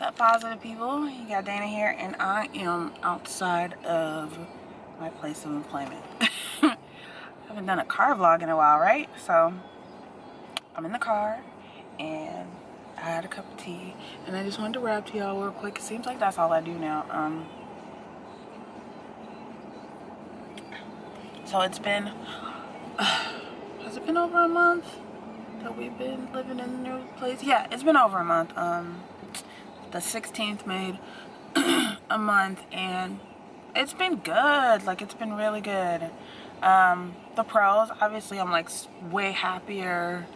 up, positive people? You got Dana here, and I am outside of my place of employment. I haven't done a car vlog in a while, right? So I'm in the car and I had a cup of tea and I just wanted to rap to y'all real quick. It seems like that's all I do now. So it's been has it been over a month that we've been living in the new place? Yeah, it's been over a month. The 16th made a month, and it's been good. Like, it's been really good. The pros, obviously, I'm like way happier,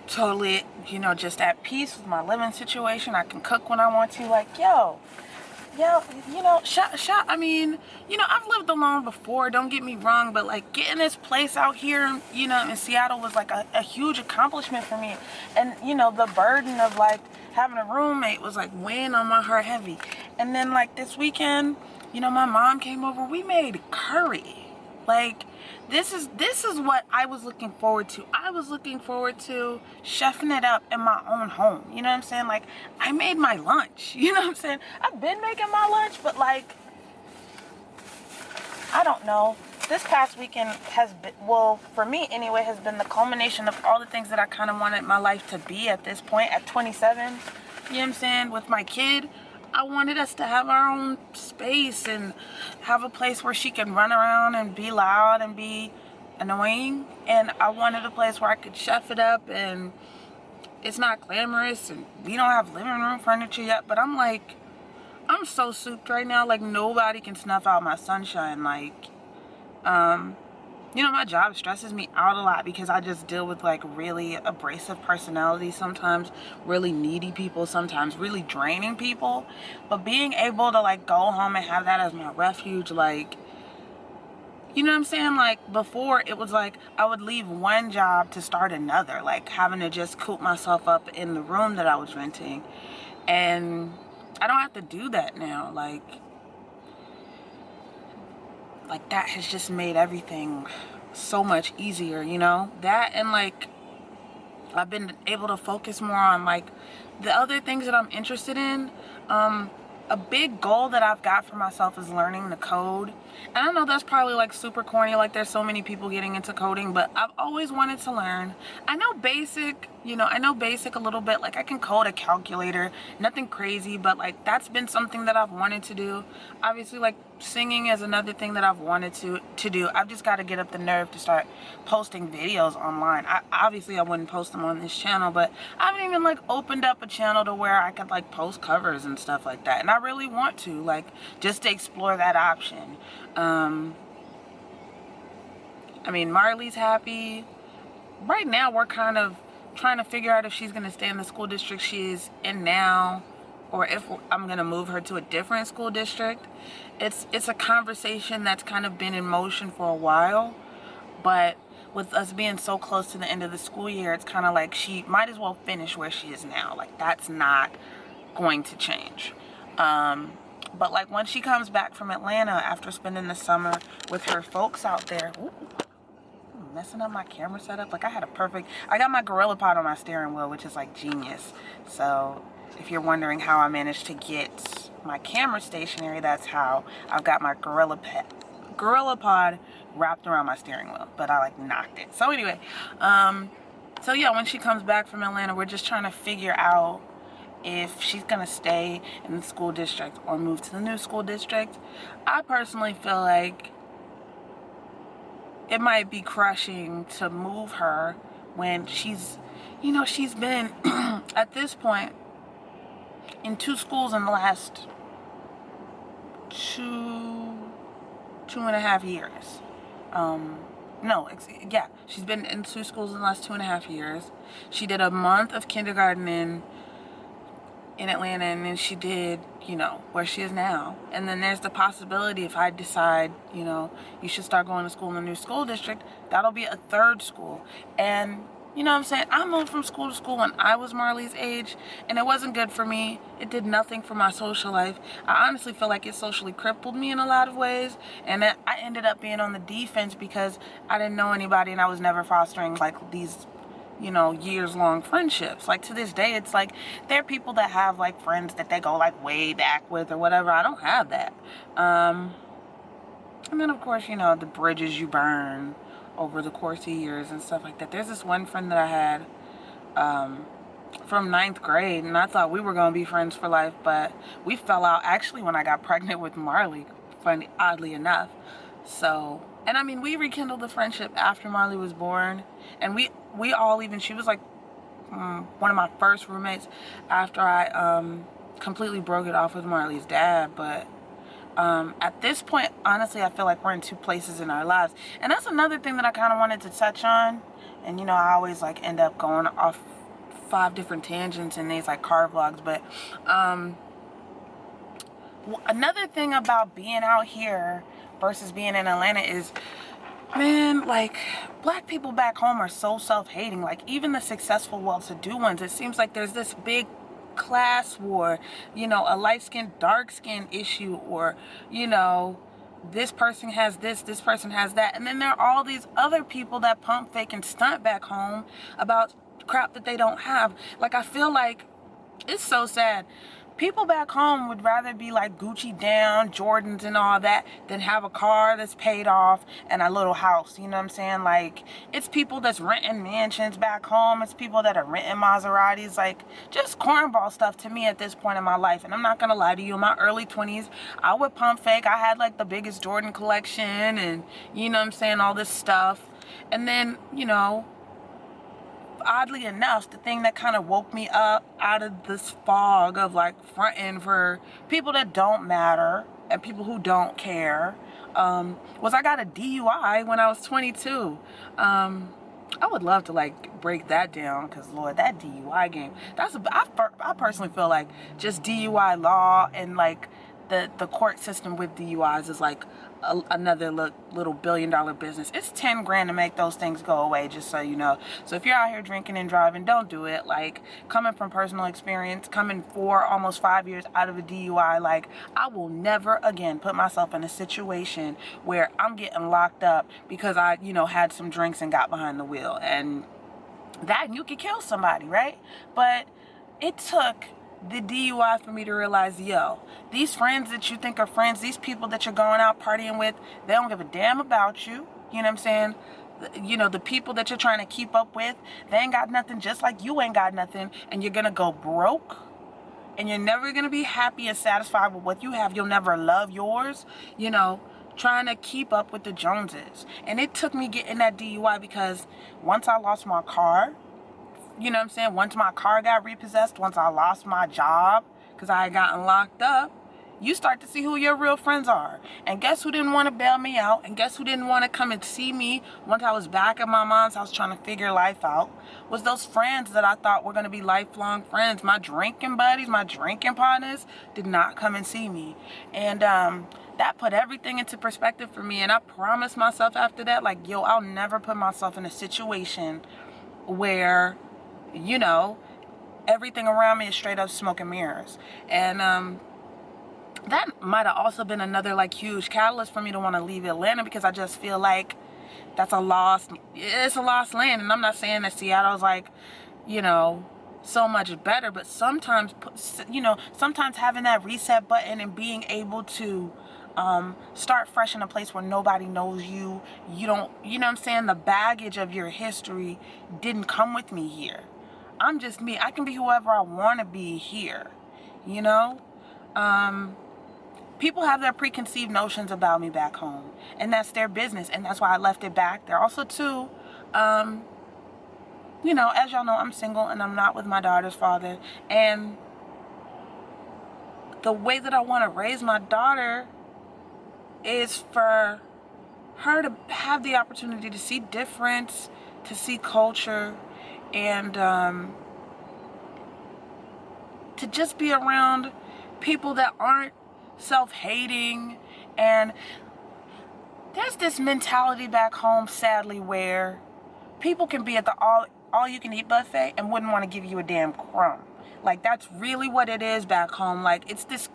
totally, you know, just at peace with my living situation. I can cook when I want to. Like, yo, you know, I mean, you know, I've lived alone before, don't get me wrong, but like getting this place out here, you know, in Seattle was like a huge accomplishment for me. And, you know, the burden of like having a roommate was like weighing on my heart heavy. And then like this weekend, you know, my mom came over, we made curry. Like, this is what I was looking forward to. I was looking forward to chefing it up in my own home. You know what I'm saying? Like, I made my lunch. You know what I'm saying? I've been making my lunch, but like, I don't know. This past weekend has been, well, for me anyway, has been the culmination of all the things that I kind of wanted my life to be at this point, at 27. You know what I'm saying? With my kid, I wanted us to have our own space and have a place where she can run around and be loud and be annoying. And I wanted a place where I could chef it up and it's not glamorous and we don't have living room furniture yet. But I'm like, I'm so souped right now. Like, nobody can snuff out my sunshine. Like, you know, my job stresses me out a lot because I just deal with like really abrasive personalities sometimes, really needy people, sometimes really draining people. But being able to like go home and have that as my refuge, like, you know what I'm saying? Like, before it was like I would leave one job to start another, like having to just coop myself up in the room that I was renting. And I don't have to do that now. Like that has just made everything so much easier, you know? That, and like I've been able to focus more on like the other things that I'm interested in. A big goal that I've got for myself is learning the code. And I know that's probably like super corny, like there's so many people getting into coding, but I've always wanted to learn. I know basic, you know, I know basic a little bit. Like, I can code a calculator, nothing crazy, but like that's been something that I've wanted to do. Obviously, like singing is another thing that I've wanted to do. I've just got to get up the nerve to start posting videos online. Obviously I wouldn't post them on this channel, but I haven't even like opened up a channel to where I could like post covers and stuff like that. And I really want to, like, just to explore that option. I mean, Marley's happy. Right now we're kind of trying to figure out if she's going to stay in the school district she's in now, or if I'm going to move her to a different school district. It's a conversation that's kind of been in motion for a while, but with us being so close to the end of the school year, it's kind of like she might as well finish where she is now. Like, that's not going to change. But like when she comes back from Atlanta after spending the summer with her folks out there, ooh, messing up my camera setup. Like, I got my Gorilla Pod on my steering wheel, which is like genius. So if you're wondering how I managed to get my camera stationary, that's how. I've got my Gorilla Pod wrapped around my steering wheel, but I like knocked it. So anyway, so yeah, when she comes back from Atlanta, we're just trying to figure out if she's gonna stay in the school district or move to the new school district. I personally feel like it might be crushing to move her when she's, you know, she's been at this point in 2 schools in the last 2.5 years. Yeah, she's been in 2 schools in the last 2.5 years. She did a month of kindergarten in Atlanta, and then she did, you know, where she is now. And then there's the possibility, if I decide, you know, you should start going to school in the new school district, that'll be a 3rd school. And you know what I'm saying? I moved from school to school when I was Marley's age, and it wasn't good for me. It did nothing for my social life. I honestly feel like it socially crippled me in a lot of ways, and I ended up being on the defense because I didn't know anybody and I was never fostering like these you know, years-long friendships. Like, to this day, it's like, there are people that have, like, friends that they go, like, way back with or whatever. I don't have that. And then, of course, you know, the bridges you burn over the course of years and stuff like that. There's this one friend that I had, from 9th grade, and I thought we were going to be friends for life, but we fell out actually when I got pregnant with Marley, funny, oddly enough. So, and I mean, we rekindled the friendship after Marley was born, and we all even, she was like one of my first roommates after I completely broke it off with Marley's dad. But at this point, honestly, I feel like we're in two places in our lives, and that's another thing that I kind of wanted to touch on. And you know, I always like end up going off 5 different tangents in these like car vlogs, but another thing about being out here versus being in Atlanta is, man, like, black people back home are so self-hating. Like, even the successful, well-to-do ones, it seems like there's this big class war, you know, a light-skinned, dark-skinned issue, or, you know, this person has this person has that, and then there are all these other people that pump fake and stunt back home about crap that they don't have. Like, I feel like it's so sad. People back home would rather be like Gucci down, Jordans and all that, than have a car that's paid off and a little house. You know what I'm saying? Like, it's people that's renting mansions back home. It's people that are renting Maseratis. Like, just cornball stuff to me at this point in my life. And I'm not gonna lie to you, in my early 20s, I would pump fake. I had like the biggest Jordan collection and, you know what I'm saying, all this stuff. And then, you know, oddly enough, the thing that kind of woke me up out of this fog of like fronting for people that don't matter and people who don't care, was I got a DUI when I was 22. I would love to like break that down, because Lord, that DUI game, I personally feel like just DUI law and like the court system with DUIs is like another little billion-dollar business. It's 10 grand to make those things go away, just so you know. So if you're out here drinking and driving, don't do it. Like, coming from personal experience, coming 4, almost 5 years out of a DUI, like, I will never again put myself in a situation where I'm getting locked up because I, you know, had some drinks and got behind the wheel. And that, you could kill somebody, right? But it took the DUI for me to realize, yo, these friends that you think are friends, these people that you're going out partying with, they don't give a damn about you. You know what I'm saying? You know, the people that you're trying to keep up with, they ain't got nothing, just like you ain't got nothing, and you're gonna go broke, and you're never gonna be happy and satisfied with what you have. You'll never love yours, you know, trying to keep up with the Joneses. And it took me getting that DUI, because once I lost my car, you know what I'm saying, once my car got repossessed, once I lost my job because I had gotten locked up, you start to see who your real friends are. And guess who didn't want to bail me out? And guess who didn't want to come and see me once I was back at my mom's house trying to figure life out? Was those friends that I thought were going to be lifelong friends. My drinking buddies, my drinking partners did not come and see me. And that put everything into perspective for me. And I promised myself after that, like, yo, I'll never put myself in a situation where, you know, everything around me is straight up smoke and mirrors. And that might have also been another like huge catalyst for me to want to leave Atlanta, because I just feel like it's a lost land. And I'm not saying that Seattle's like, you know, so much better, but sometimes, you know, sometimes having that reset button and being able to start fresh in a place where nobody knows you, you don't, you know what I'm saying, the baggage of your history didn't come with me here. I'm just me. I can be whoever I want to be here, you know? People have their preconceived notions about me back home, and that's their business, and that's why I left it back there. Also, too, you know, as y'all know, I'm single, and I'm not with my daughter's father, and the way that I want to raise my daughter is for her to have the opportunity to see difference, to see culture, and to just be around people that aren't self-hating. And there's this mentality back home, sadly, where people can be at the all-you-can-eat buffet and wouldn't want to give you a damn crumb. Like, that's really what it is back home. Like, it's this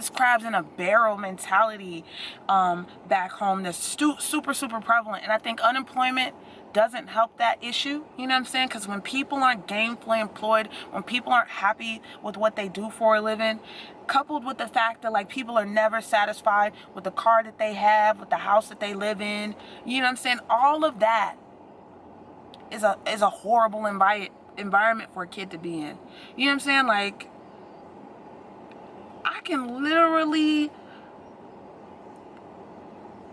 crabs in a barrel mentality back home that's super prevalent. And I think unemployment doesn't help that issue. You know what I'm saying? Because when people aren't gainfully employed, when people aren't happy with what they do for a living, coupled with the fact that like people are never satisfied with the car that they have, with the house that they live in, you know what I'm saying? All of that is a horrible environment for a kid to be in. You know what I'm saying? Like, I can literally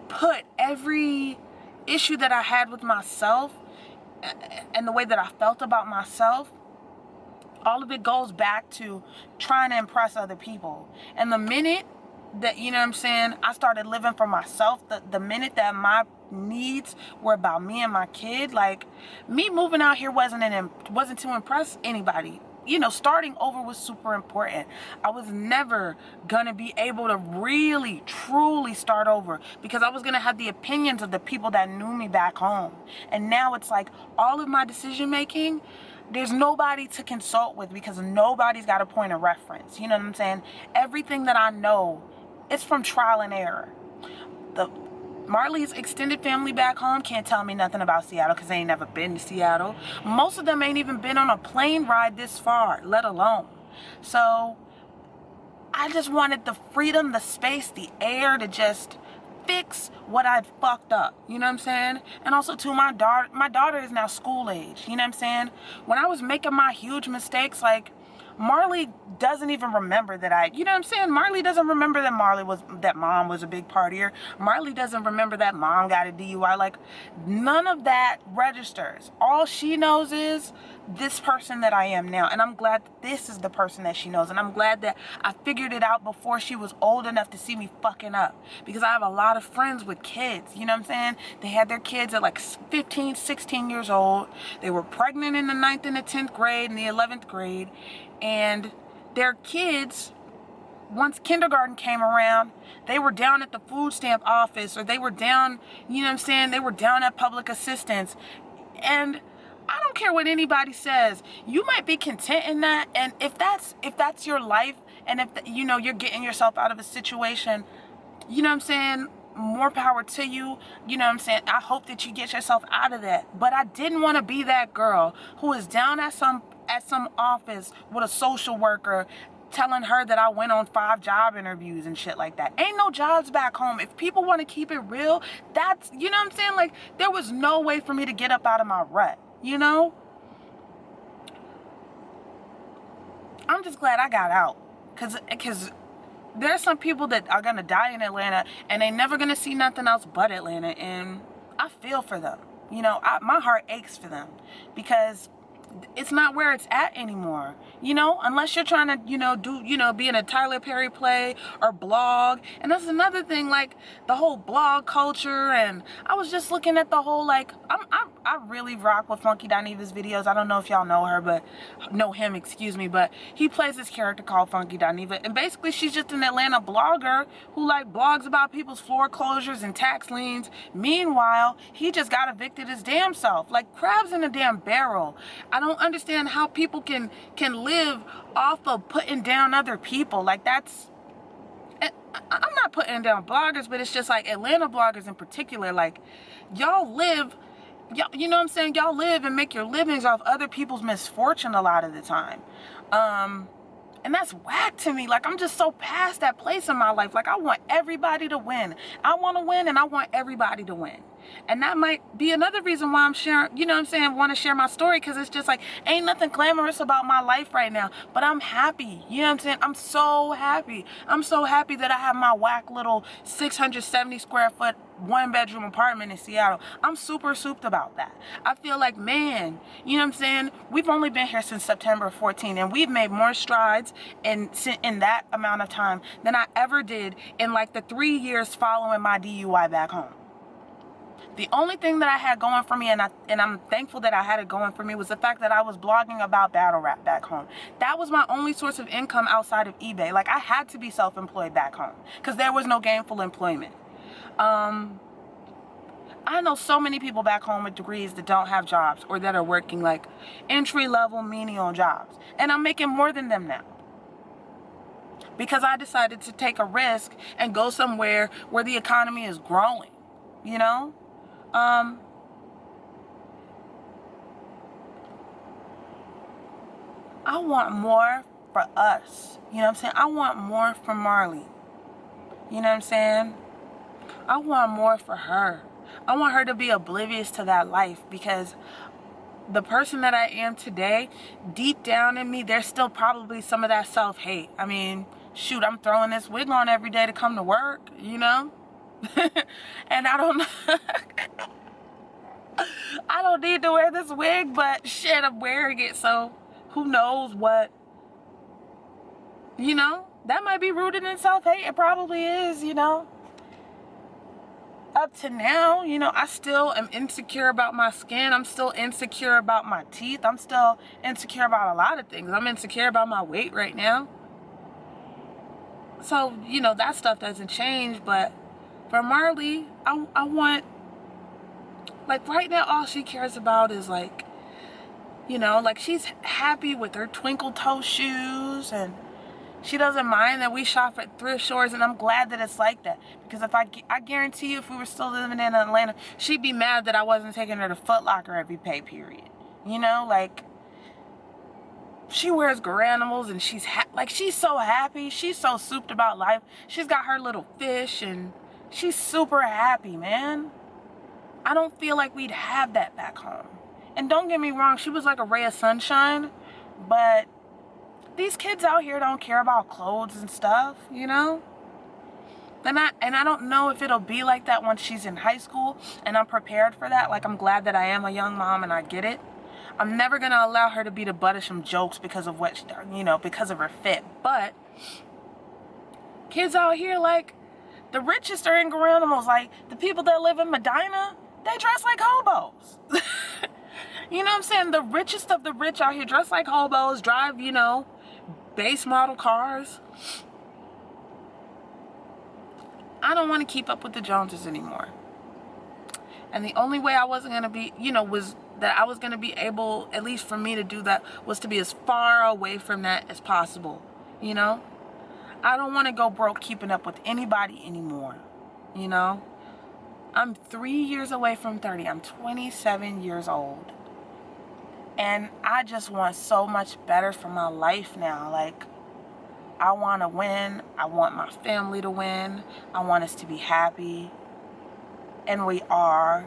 put every issue that I had with myself and the way that I felt about myself, all of it goes back to trying to impress other people. And the minute that, you know what I'm saying, I started living for myself, the minute that my needs were about me and my kid, like, me moving out here wasn't to impress anybody. You know, starting over was super important. I was never gonna be able to really, truly start over because I was gonna have the opinions of the people that knew me back home. And now it's like all of my decision making, there's nobody to consult with because nobody's got a point of reference. You know what I'm saying? Everything that I know is from trial and error. Marley's extended family back home can't tell me nothing about Seattle because they ain't never been to Seattle. Most of them ain't even been on a plane ride this far, let alone. So I just wanted the freedom, the space, the air to just fix what I've fucked up. You know what I'm saying? And also too, my daughter is now school age. You know what I'm saying? When I was making my huge mistakes, like, Marley doesn't even remember that you know what I'm saying? Marley doesn't remember that mom was a big partier. Marley doesn't remember that mom got a DUI. Like, none of that registers. All she knows is this person that I am now. And I'm glad that this is the person that she knows. And I'm glad that I figured it out before she was old enough to see me fucking up. Because I have a lot of friends with kids. You know what I'm saying? They had their kids at like 15, 16 years old. They were pregnant in the 9th and the 10th grade and the 11th grade. And their kids, once kindergarten came around, they were down at the food stamp office, or they were down, you know what I'm saying, they were down at public assistance. And I don't care what anybody says, you might be content in that. And if that's your life, and if, you know, you're getting yourself out of a situation, you know what I'm saying, more power to you. You know what I'm saying? I hope that you get yourself out of that. But I didn't want to be that girl who is down at some office with a social worker telling her that I went on 5 job interviews and shit like that. Ain't no jobs back home. If people want to keep it real, that's, you know what I'm saying? Like, there was no way for me to get up out of my rut, you know? I'm just glad I got out. Because there's some people that are going to die in Atlanta and they never going to see nothing else but Atlanta. And I feel for them. You know, my heart aches for them because it's not where it's at anymore, you know, unless you're trying to, you know, be in a Tyler Perry play or blog. And that's another thing, like the whole blog culture. And I was just looking at the whole, like, I really rock with Funky Dineva's videos. I don't know if y'all know her, but he plays this character called Funky Dineva. And basically she's just an Atlanta blogger who like blogs about people's foreclosures and tax liens. Meanwhile, he just got evicted his damn self, like crabs in a damn barrel. I don't understand how people can live off of putting down other people. Like, that's, I'm not putting down bloggers, but it's just like Atlanta bloggers in particular, like, y'all live, you know what I'm saying, y'all live and make your livings off other people's misfortune a lot of the time. And that's whack to me. Like, I'm just so past that place in my life. Like, I want everybody to win. I want to win, and I want everybody to win. And that might be another reason why I'm sharing, you know what I'm saying, want to share my story, because it's just like, ain't nothing glamorous about my life right now, but I'm happy. You know what I'm saying? I'm so happy. I'm so happy that I have my whack little 670 square foot 1-bedroom apartment in Seattle. I'm super souped about that. I feel like, man, you know what I'm saying? We've only been here since September 14, and we've made more strides in that amount of time than I ever did in like the 3 years following my DUI back home. The only thing that I had going for me, and I'm thankful that I had it going for me, was the fact that I was blogging about battle rap back home. That was my only source of income outside of eBay. Like, I had to be self-employed back home because there was no gainful employment. I know so many people back home with degrees that don't have jobs, or that are working like entry-level menial jobs. And I'm making more than them now, because I decided to take a risk and go somewhere where the economy is growing, you know? I want more for us. You know what I'm saying? I want more for Marley. You know what I'm saying? I want more for her. I want her to be oblivious to that life, because the person that I am today, deep down in me, there's still probably some of that self-hate. I mean, shoot, I'm throwing this wig on every day to come to work, you know? And I don't I don't need to wear this wig, but shit, I'm wearing it, so who knows what, you know? That might be rooted in self-hate. It probably is, you know? Up to now, you know, I still am insecure about my skin. I'm still insecure about my teeth. I'm still insecure about a lot of things. I'm insecure about my weight right now. So, you know, that stuff doesn't change. But for Marley, I want, like, right now, all she cares about is, like, you know, like, she's happy with her twinkle toe shoes, and she doesn't mind that we shop at thrift stores, and I'm glad that it's like that. Because if I guarantee you, if we were still living in Atlanta, she'd be mad that I wasn't taking her to Foot Locker every pay period. You know, like, she wears Garanimals, and she's so happy. She's so souped about life. She's got her little fish, and she's super happy, man. I don't feel like we'd have that back home. And don't get me wrong, she was like a ray of sunshine, but these kids out here don't care about clothes and stuff, you know? And I don't know if it'll be like that once she's in high school, and I'm prepared for that. Like, I'm glad that I am a young mom and I get it. I'm never gonna allow her to be the butt of some jokes because of what, you know, because of her fit. But kids out here, like, the richest are in Garanimals. Like, the people that live in Medina, they dress like hobos. You know what I'm saying? The richest of the rich out here dress like hobos, drive, you know, base model cars. I don't want to keep up with the Joneses anymore. And the only way I wasn't going to be, you know, was that I was going to be able, at least for me to do that, was to be as far away from that as possible, you know? I don't want to go broke keeping up with anybody anymore, you know? I'm 3 years away from 30. I'm 27 years old. And I just want so much better for my life now. Like, I want to win. I want my family to win. I want us to be happy. And we are.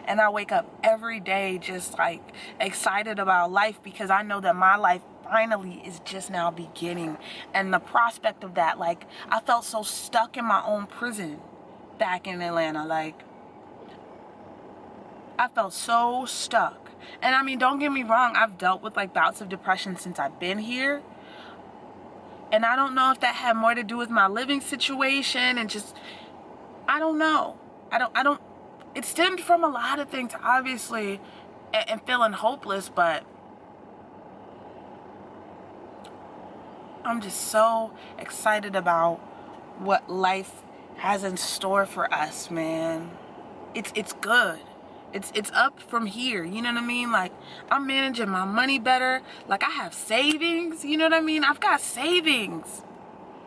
And I wake up every day just, like, excited about life, because I know that my life finally is just now beginning. And the prospect of that, like, I felt so stuck in my own prison back in Atlanta. Like, I felt so stuck. And I mean, don't get me wrong, I've dealt with, like, bouts of depression since I've been here. And I don't know if that had more to do with my living situation and just, I don't know. It stemmed from a lot of things, obviously, and feeling hopeless, but I'm just so excited about what life has in store for us, man. It's good. It's up from here, you know what I mean? Like, I'm managing my money better. Like, I have savings, you know what I mean? I've got savings,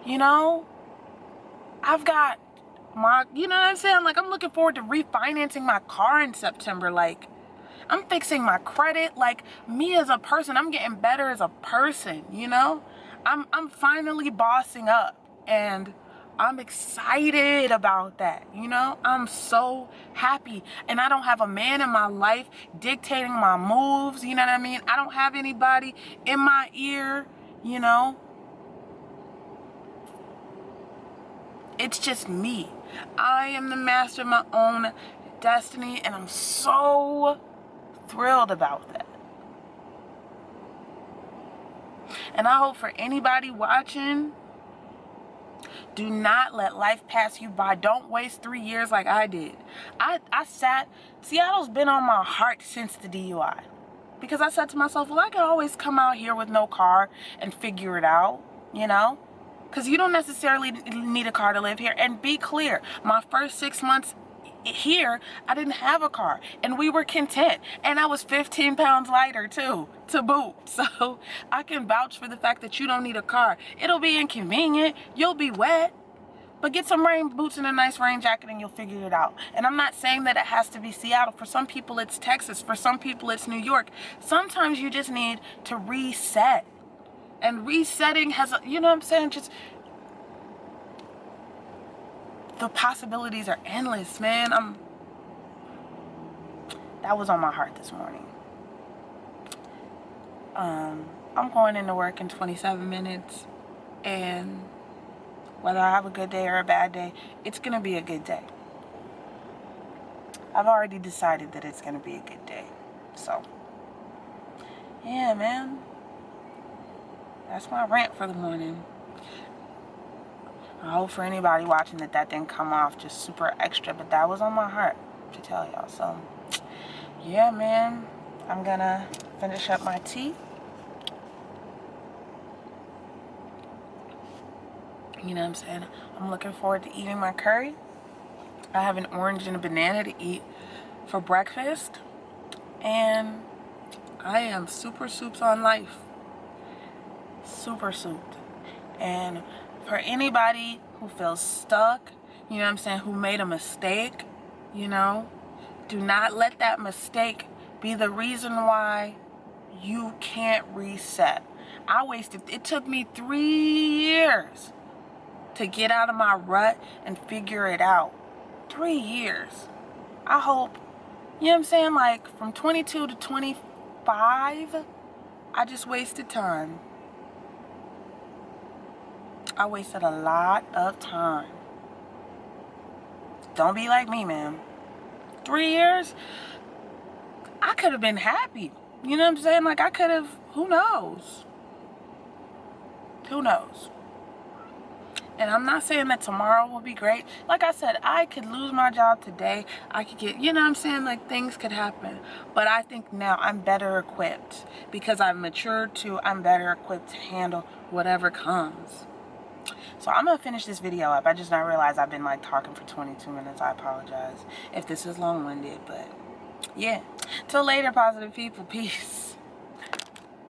you know? I've got my, you know what I'm saying? Like, I'm looking forward to refinancing my car in September. Like, I'm fixing my credit. Like, me as a person, I'm getting better as a person, you know? I'm finally bossing up, and I'm excited about that, you know? I'm so happy. And I don't have a man in my life dictating my moves, you know what I mean? I don't have anybody in my ear, you know? It's just me. I am the master of my own destiny, and I'm so thrilled about that. And I hope for anybody watching, do not let life pass you by. Don't waste 3 years like I did. Seattle's been on my heart since the DUI. Because I said to myself, well, I can always come out here with no car and figure it out, you know? Because you don't necessarily need a car to live here. And be clear, my first 6 months here, I didn't have a car, and we were content, and I was 15 pounds lighter too, to boot. So I can vouch for the fact that you don't need a car. It'll be inconvenient, you'll be wet, But get some rain boots and a nice rain jacket and you'll figure it out. And I'm not saying that it has to be Seattle. For some people it's Texas. For some people it's New York. Sometimes you just need to reset. And resetting has, you know what I'm saying, just the possibilities are endless, man. That was on my heart this morning. I'm going into work in 27 minutes, and whether I have a good day or a bad day, it's gonna be a good day. I've already decided that it's gonna be a good day. So, yeah, man. That's my rant for the morning. I hope for anybody watching that didn't come off just super extra, but that was on my heart to tell y'all. So, yeah, man. I'm gonna finish up my tea. You know what I'm saying? I'm looking forward to eating my curry. I have an orange and a banana to eat for breakfast. And I am super soups on life. Super souped. And for anybody who feels stuck, you know what I'm saying, who made a mistake, you know, do not let that mistake be the reason why you can't reset. It took me 3 years to get out of my rut and figure it out. 3 years. I hope, you know what I'm saying, like from 22 to 25, I just wasted time. I wasted a lot of time. Don't be like me, man. 3 years, I could have been happy. You know what I'm saying? Like I could have, who knows? Who knows? And I'm not saying that tomorrow will be great. Like I said, I could lose my job today. I could get, you know what I'm saying? Like things could happen. But I think now I'm better equipped because I've matured to, I'm better equipped to handle whatever comes. So I'm going to finish this video up. I just now realized I've been like talking for 22 minutes. I apologize if this is long-winded, but yeah. Till later, positive people. Peace.